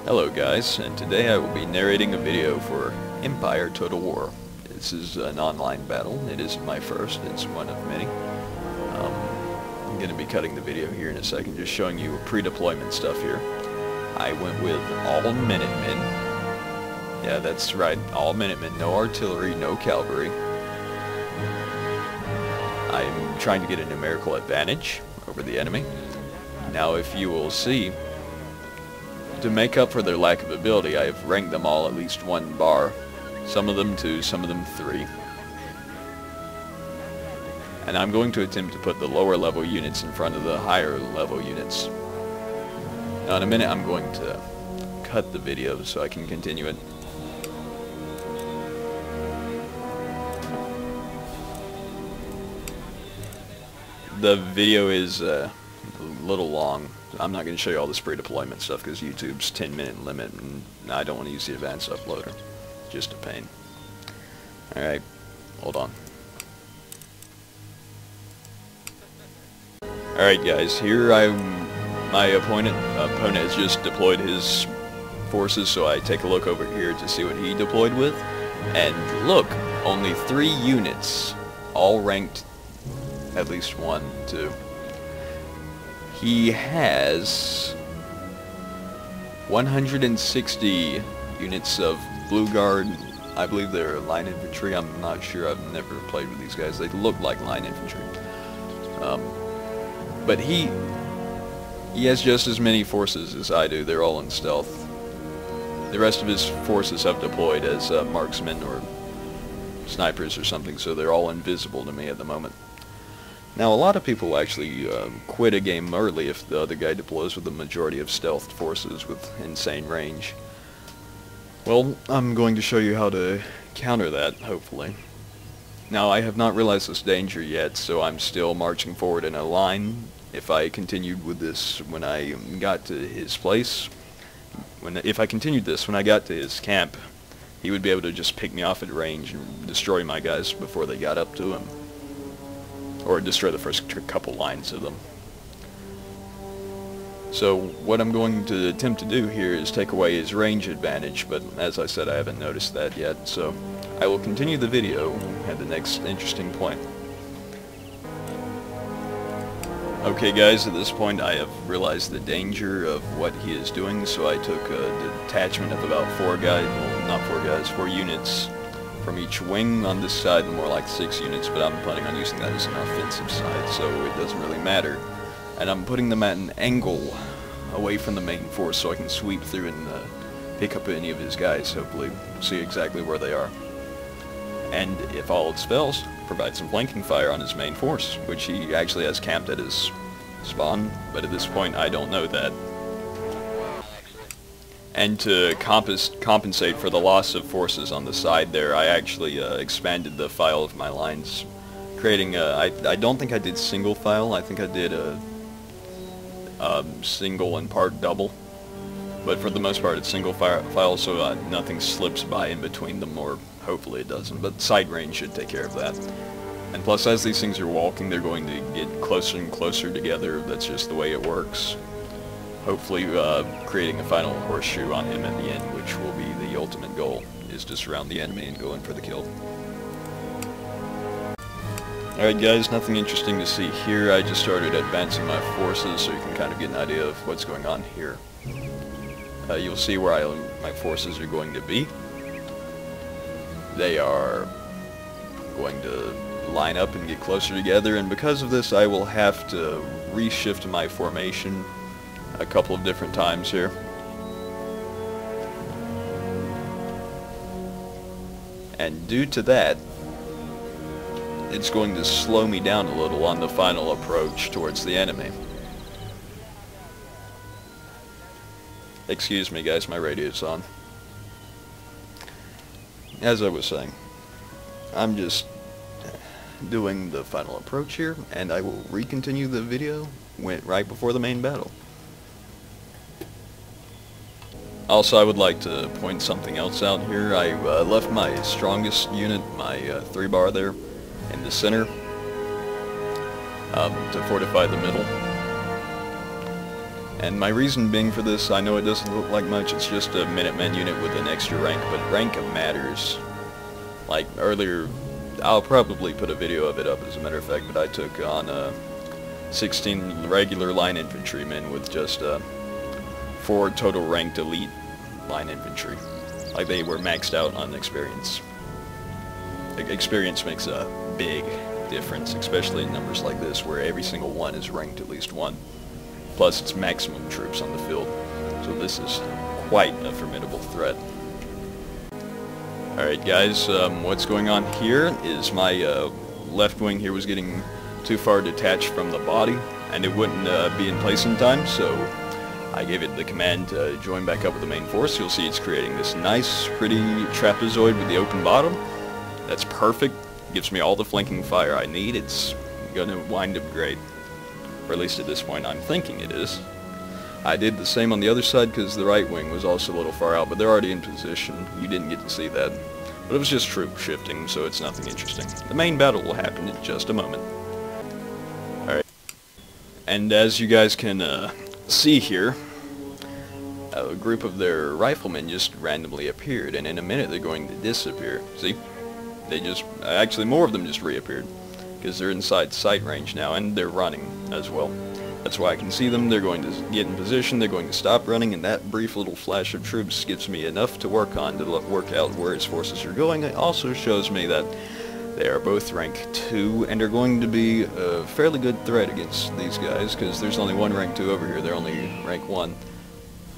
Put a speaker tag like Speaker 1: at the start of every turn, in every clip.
Speaker 1: Hello guys, and today I will be narrating a video for Empire Total War. This is an online battle. It isn't my first, it's one of many. I'm going to be cutting the video here in a second, just showing you pre-deployment stuff here. I went with all Minutemen. Yeah, that's right, all Minutemen, no artillery, no cavalry. I'm trying to get a numerical advantage over the enemy. Now if you will see, to make up for their lack of ability, I have ranked them all at least one bar. Some of them 2, some of them 3. And I'm going to attempt to put the lower level units in front of the higher level units. Now in a minute I'm going to cut the video so I can continue it. The video is a little long. I'm not going to show you all this pre-deployment stuff because YouTube's 10-minute limit and I don't want to use the advanced uploader. Just a pain. Alright, hold on. Alright guys, here my opponent has just deployed his forces, so I take a look over here to see what he deployed with. And look, only 3 units, all ranked at least 1, 2. He has 160 units of Blue Guard. I believe they're line infantry. I'm not sure. I've never played with these guys. They look like line infantry. But he has just as many forces as I do. They're all in stealth. The rest of his forces have deployed as marksmen or snipers or something, so they're all invisible to me at the moment. Now, a lot of people actually quit a game early if the other guy deploys with the majority of stealth forces with insane range. Well, I'm going to show you how to counter that, hopefully. Now, I have not realized this danger yet, so I'm still marching forward in a line. If I continued with this when I got to his place, if I continued this when I got to his camp, he would be able to just pick me off at range and destroy my guys before they got up to him. Or destroy the first couple lines of them. So what I'm going to attempt to do here is take away his range advantage, but as I said, I haven't noticed that yet, so I will continue the video at the next interesting point. Okay guys, at this point I have realized the danger of what he is doing, so I took a detachment of about 4 guys, well not 4 guys, 4 units from each wing on this side, more like 6 units, but I'm planning on using that as an offensive side, so it doesn't really matter. And I'm putting them at an angle away from the main force so I can sweep through and pick up any of his guys, hopefully see exactly where they are. And if all else fails, provide some flanking fire on his main force, which he actually has camped at his spawn, but at this point I don't know that. And to compensate for the loss of forces on the side there, I actually expanded the file of my lines, creating I don't think I did single file, I think I did a single and part double, but for the most part it's single file, so nothing slips by in between them, or hopefully it doesn't, but side range should take care of that. And plus, as these things are walking, they're going to get closer and closer together. That's just the way it works. Hopefully creating a final horseshoe on him at the end, which will be the ultimate goal, is to surround the enemy and go in for the kill. Alright guys, nothing interesting to see here. I just started advancing my forces so you can kind of get an idea of what's going on here. You'll see where my forces are going to be. They are going to line up and get closer together, and because of this I will have to reshift my formation a couple of different times here. And due to that, it's going to slow me down a little on the final approach towards the enemy. Excuse me guys, my radio's on. As I was saying, I'm just doing the final approach here, and I will recontinue the video right before the main battle. Also, I would like to point something else out here. I left my strongest unit, my 3-bar there, in the center to fortify the middle. And my reason being for this, I know it doesn't look like much, it's just a Minuteman unit with an extra rank, but rank matters. Like earlier, I'll probably put a video of it up as a matter of fact, but I took on 16 regular line infantrymen with just 4 total ranked elite line infantry. Like they were maxed out on experience. Experience makes a big difference, especially in numbers like this where every single one is ranked at least 1. Plus it's maximum troops on the field. So this is quite a formidable threat. Alright guys, what's going on here is my left wing here was getting too far detached from the body and it wouldn't be in place in time, so I gave it the command to join back up with the main force. You'll see it's creating this nice, pretty trapezoid with the open bottom. That's perfect. Gives me all the flanking fire I need. It's gonna wind up great. Or at least at this point I'm thinking it is. I did the same on the other side because the right wing was also a little far out, but they're already in position. You didn't get to see that. But it was just troop shifting, so it's nothing interesting. The main battle will happen in just a moment. Alright. And as you guys can see here, a group of their riflemen just randomly appeared, and in a minute they're going to disappear. See? They just, actually more of them just reappeared, because they're inside sight range now, and they're running as well. That's why I can see them. They're going to get in position, they're going to stop running, and that brief little flash of troops gives me enough to work on to work out where his forces are going. It also shows me that they are both rank 2, and are going to be a fairly good threat against these guys, because there's only one rank 2 over here. They're only rank 1,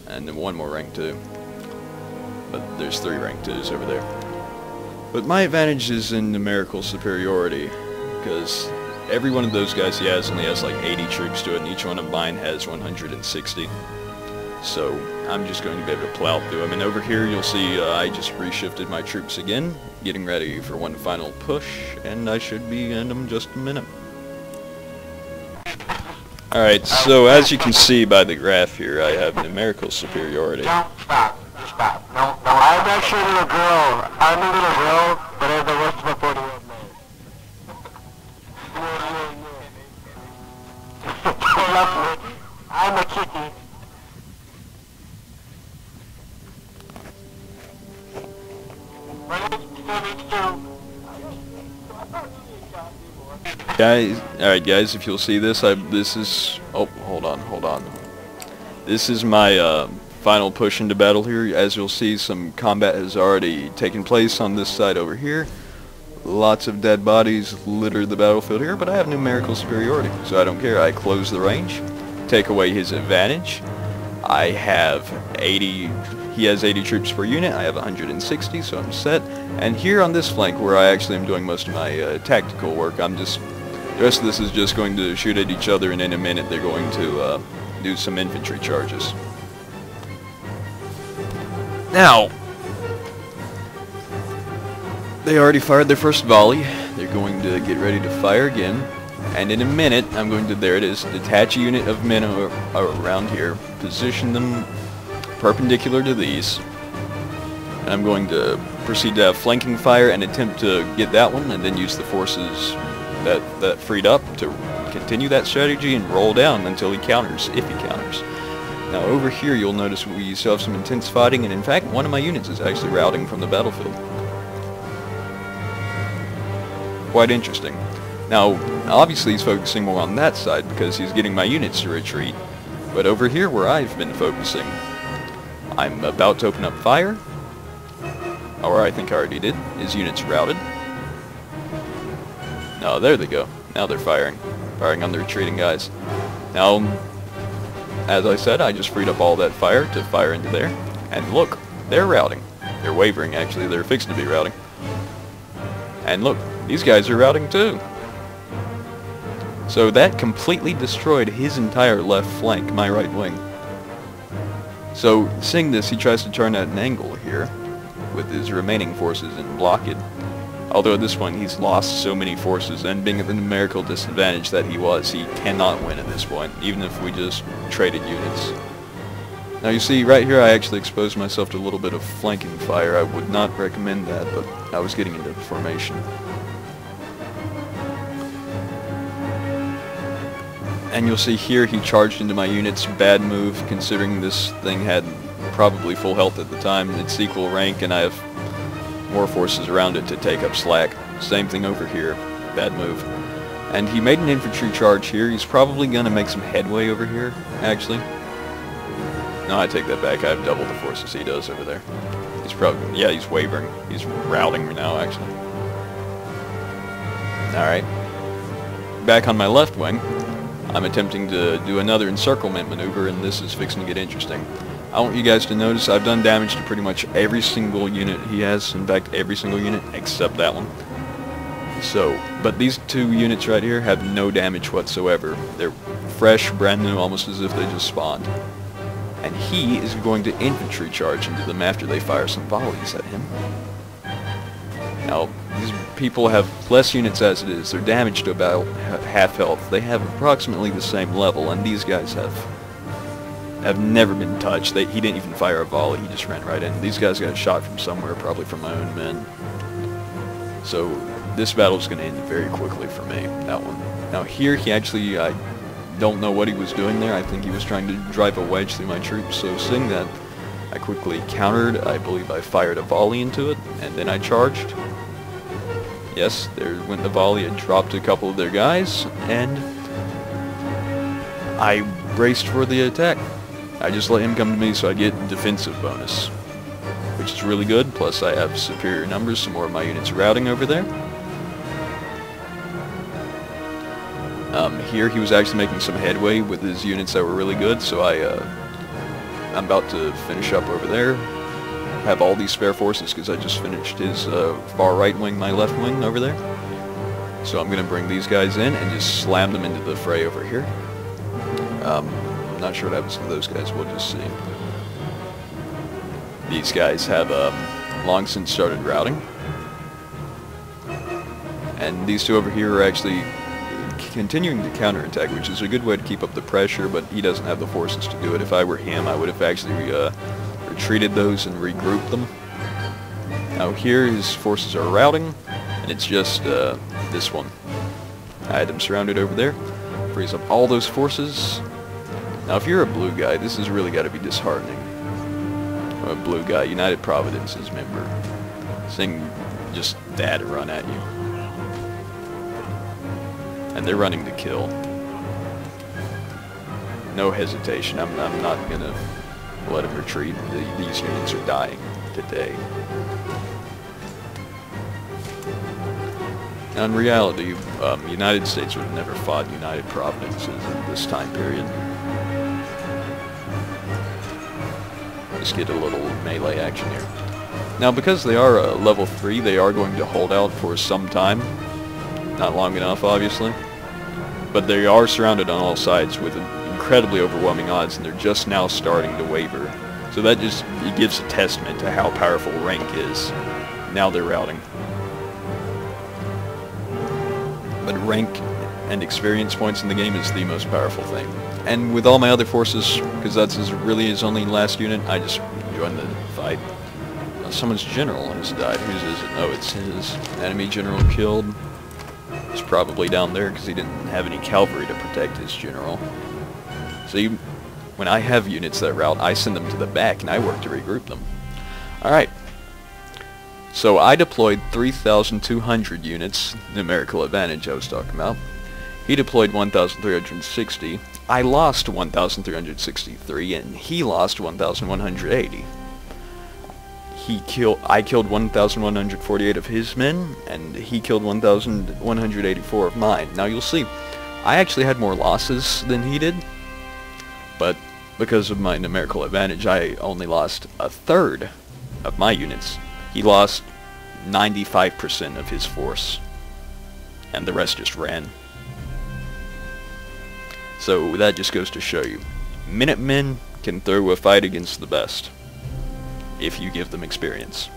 Speaker 1: and then one more rank 2. But there's 3 rank 2s over there. But my advantage is in numerical superiority, because every one of those guys he has only has like 80 troops to it, and each one of mine has 160. So I'm just going to be able to plow through them. And over here you'll see I just reshifted my troops again, getting ready for one final push, and I should be in them just a minute. Alright, so as you can see by the graph here, I have numerical superiority.
Speaker 2: Don't stop. Stop. No, I'm actually a little girl. I'm a little girl, but I'm the worst of a 40-year-old man. I'm a kitty.
Speaker 1: Guys, alright guys, if you'll see this, this is, oh, hold on. This is my final push into battle here. As you'll see, some combat has already taken place on this side over here. Lots of dead bodies litter the battlefield here, but I have numerical superiority, so I don't care. I close the range, take away his advantage. I have 80, he has 80 troops per unit, I have 160, so I'm set. And here on this flank, where I actually am doing most of my tactical work, the rest of this is just going to shoot at each other, and in a minute they're going to do some infantry charges. Now, they already fired their first volley. They're going to get ready to fire again. And in a minute, I'm going to, there it is, detach a unit of men around here, position them perpendicular to these. And I'm going to proceed to have flanking fire and attempt to get that one, and then use the forces that freed up to continue that strategy and roll down until he counters, if he counters. Now over here you'll notice we still have some intense fighting, and in fact one of my units is actually routing from the battlefield. Quite interesting. Now obviously he's focusing more on that side because he's getting my units to retreat, but over here where I've been focusing, I'm about to open up fire, or I think I already did. His unit's routed. No, there they go. Now they're firing on the retreating guys. Now, as I said, I just freed up all that fire to fire into there. And look, they're routing. They're wavering, actually. They're fixed to be routing. And look, these guys are routing too. So that completely destroyed his entire left flank, my right wing. So, seeing this, he tries to turn at an angle here with his remaining forces and block it. Although at this point he's lost so many forces, and being at the numerical disadvantage that he was, he cannot win at this point, even if we just traded units. Now you see, right here I actually exposed myself to a little bit of flanking fire. I would not recommend that, but I was getting into formation. And you'll see here he charged into my units. Bad move, considering this thing had probably full health at the time. It's equal rank, and I have more forces around it to take up slack. Same thing over here. Bad move. And he made an infantry charge here. He's probably going to make some headway over here, actually. No, I take that back. I have double the forces he does over there. He's probably... yeah, he's wavering. He's routing now, actually. Alright. Back on my left wing, I'm attempting to do another encirclement maneuver, and this is fixing to get interesting. I want you guys to notice I've done damage to pretty much every single unit he has. In fact, every single unit except that one. So, but these two units right here have no damage whatsoever. They're fresh, brand new, almost as if they just spawned. And he is going to infantry charge into them after they fire some volleys at him. Now, these people have less units as it is. They're damaged to about half health. They have approximately the same level, and these guys have never been touched. He didn't even fire a volley. He just ran right in. These guys got shot from somewhere, probably from my own men. So this battle is going to end very quickly for me, that one. Now here, he actually, I don't know what he was doing there. I think he was trying to drive a wedge through my troops. So seeing that, I quickly countered. I believe I fired a volley into it, and then I charged. Yes, there went the volley. It dropped a couple of their guys, and I braced for the attack. I just let him come to me so I get defensive bonus, which is really good. Plus I have superior numbers, some more of my units routing over there. Here he was actually making some headway with his units that were really good, so I'm about to finish up over there. Have all these spare forces because I just finished his far right wing, my left wing over there. So I'm going to bring these guys in and just slam them into the fray over here. I'm not sure what happens to those guys, we'll just see. These guys have long since started routing. And these two over here are actually continuing to counterattack, which is a good way to keep up the pressure, but he doesn't have the forces to do it. If I were him, I would have actually retreated those and regrouped them. Now here his forces are routing, and it's just this one. I had him surrounded over there. Frees up all those forces. Now if you're a blue guy, this has really got to be disheartening. A blue guy, United Providence's member, seeing just that run at you. And they're running to kill. No hesitation. I'm not gonna let him retreat. These units are dying today. Now in reality, United States would have never fought United Providences in this time period. Just get a little melee action here. Now because they are level 3, they are going to hold out for some time. Not long enough, obviously. But they are surrounded on all sides with incredibly overwhelming odds, and they're just now starting to waver. So that just gives a testament to how powerful rank is. Now they're routing. But rank and experience points in the game is the most powerful thing. And with all my other forces, because that's really his only last unit, I just joined the fight. Someone's general has died. Whose is it? Oh, it's his. Enemy general killed. He's probably down there because he didn't have any cavalry to protect his general. So when I have units that route, I send them to the back and I work to regroup them. Alright. So I deployed 3,200 units, numerical advantage I was talking about. He deployed 1,360. I lost 1,363 and he lost 1,180. I killed 1,148 of his men, and he killed 1,184 of mine. Now you'll see, I actually had more losses than he did, but because of my numerical advantage, I only lost a third of my units. He lost 95% of his force, and the rest just ran. So that just goes to show you, Minutemen can throw a fight against the best if you give them experience.